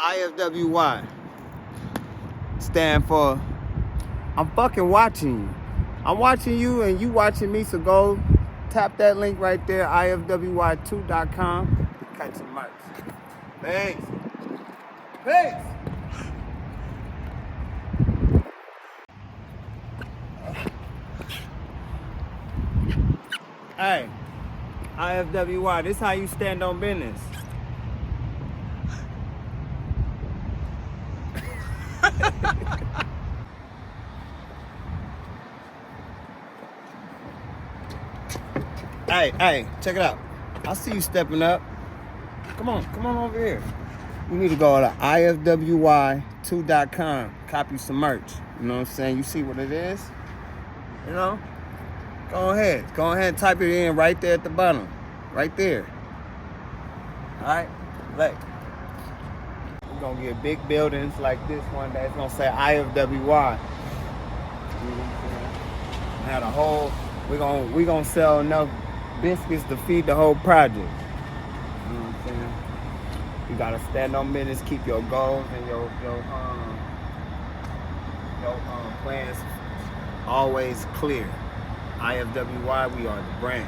IFWY stand for I'm fucking watching you. I'm watching you and you watching me, so go tap that link right there, IFWY2.com. Catch some merch. Thanks. Thanks. Hey, IFWY, this how you stand on business. Hey, check it out. I see you stepping up. Come on over here. You need to go to IFWY2.com, copy some merch. You know what I'm saying? You see what it is? You know? Go ahead and type it in right there at the bottom. Right there. Alright? Look. We're gonna get big buildings like this one that's gonna say IFWY. You know what I'm saying? Have a whole, we gonna sell enough biscuits to feed the whole project. You know what I'm saying? You gotta stand on business, keep your goals and your plans always clear. IFWY, we are the brand.